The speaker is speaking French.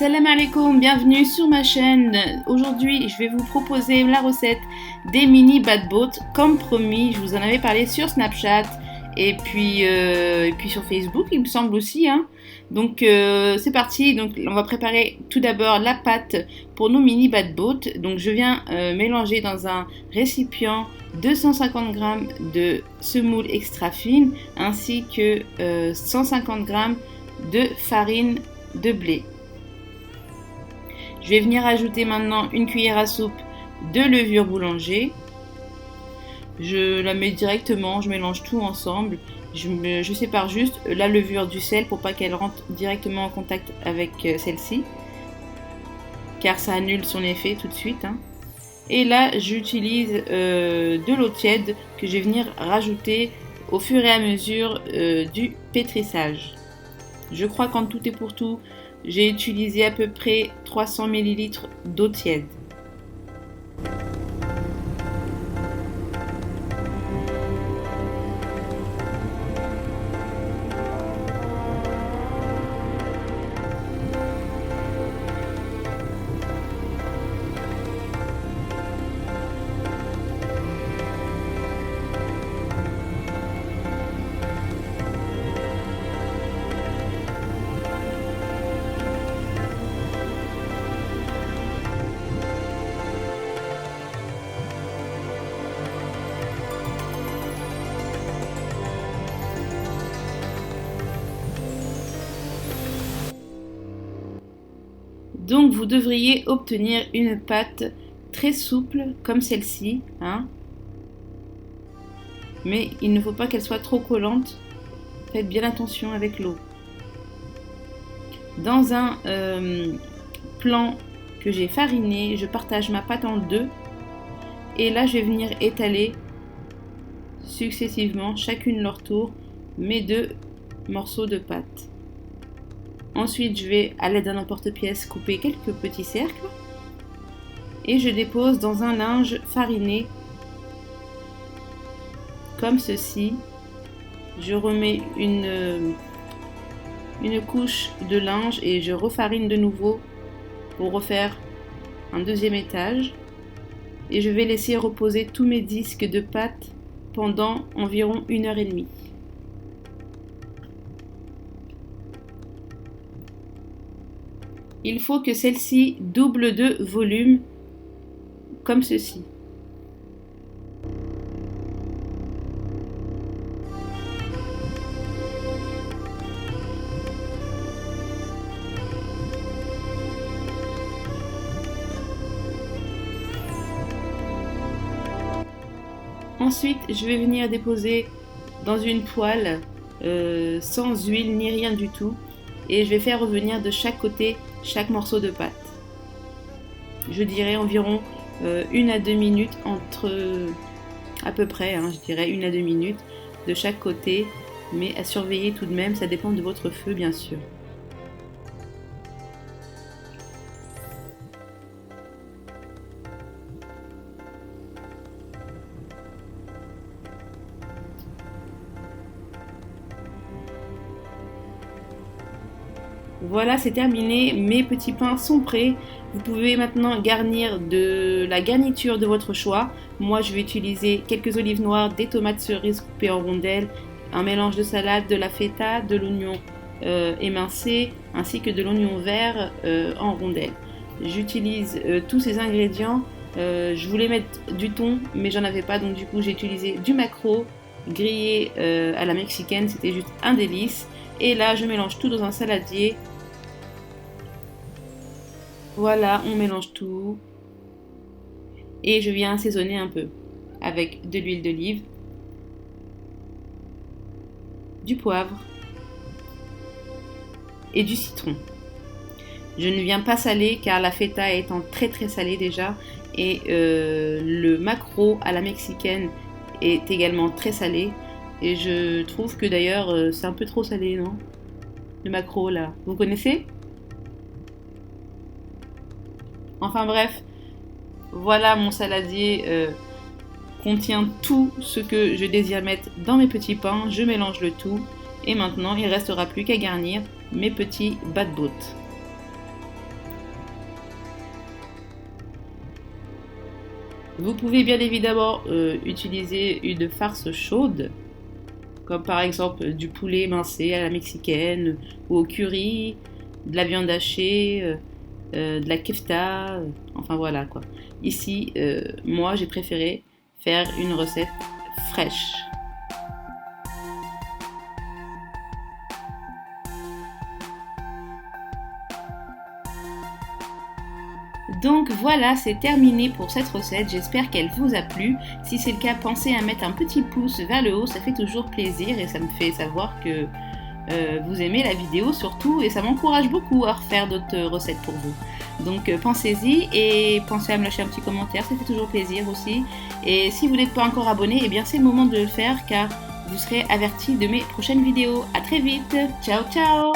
Salam alaikum, bienvenue sur ma chaîne. Aujourd'hui, je vais vous proposer la recette des mini badboats. Comme promis, je vous en avais parlé sur Snapchat et puis sur Facebook, il me semble aussi. Donc c'est parti. Donc on va préparer tout d'abord la pâte pour nos mini badboats. Donc je viens mélanger dans un récipient 250 g de semoule extra fine ainsi que 150 g de farine de blé. Je vais venir ajouter maintenant une cuillère à soupe de levure boulanger. Je la mets directement, je mélange tout ensemble. Je sépare juste la levure du sel pour pas qu'elle rentre directement en contact avec celle-ci, car ça annule son effet tout de suite. Et là, j'utilise de l'eau tiède que je vais venir rajouter au fur et à mesure du pétrissage. Je crois qu'en tout et pour tout, j'ai utilisé à peu près 300 ml d'eau tiède. Donc vous devriez obtenir une pâte très souple comme celle-ci, mais il ne faut pas qu'elle soit trop collante. Faites bien attention avec l'eau. Dans un plan que j'ai fariné, je partage ma pâte en deux et là je vais venir étaler successivement, chacune leur tour, mes deux morceaux de pâte. Ensuite, je vais, à l'aide d'un emporte-pièce, couper quelques petits cercles et je dépose dans un linge fariné comme ceci. Je remets une couche de linge et je refarine de nouveau pour refaire un deuxième étage. Et je vais laisser reposer tous mes disques de pâte pendant environ 1h30. Il faut que celle-ci double de volume, comme ceci. Ensuite, je vais venir déposer dans une poêle sans huile ni rien du tout. Et je vais faire revenir de chaque côté chaque morceau de pâte. Je dirais environ 1 à 2 minutes à peu près, je dirais 1 à 2 minutes de chaque côté, mais à surveiller tout de même, ça dépend de votre feu bien sûr. Voilà, c'est terminé, mes petits pains sont prêts. Vous pouvez maintenant garnir de la garniture de votre choix. Moi, je vais utiliser quelques olives noires, des tomates cerises coupées en rondelles, un mélange de salade, de la feta, de l'oignon émincé, ainsi que de l'oignon vert en rondelles. J'utilise tous ces ingrédients. Je voulais mettre du thon, mais j'en avais pas, donc du coup j'ai utilisé du maquereau grillé à la mexicaine. C'était juste un délice. Et là, je mélange tout dans un saladier. Voilà, on mélange tout. Et je viens assaisonner un peu avec de l'huile d'olive, du poivre et du citron. Je ne viens pas saler car la feta étant très très salée déjà et le maquereau à la mexicaine est également très salé. Et je trouve que d'ailleurs c'est un peu trop salé, non? Le maquereau là, vous connaissez? Enfin bref, voilà, mon saladier contient tout ce que je désire mettre dans mes petits pains. Je mélange le tout et maintenant il ne restera plus qu'à garnir mes petits badboats. Vous pouvez bien évidemment utiliser une farce chaude, comme par exemple du poulet mincé à la mexicaine ou au curry, de la viande hachée, de la kefta, enfin voilà quoi. Ici, moi j'ai préféré faire une recette fraîche. Donc voilà, c'est terminé pour cette recette, j'espère qu'elle vous a plu. Si c'est le cas, pensez à mettre un petit pouce vers le haut, ça fait toujours plaisir et ça me fait savoir que vous aimez la vidéo surtout et ça m'encourage beaucoup à refaire d'autres recettes pour vous. Donc pensez-y et pensez à me lâcher un petit commentaire, ça fait toujours plaisir aussi. Et si vous n'êtes pas encore abonné, eh bien c'est le moment de le faire car vous serez averti de mes prochaines vidéos. A très vite, ciao ciao.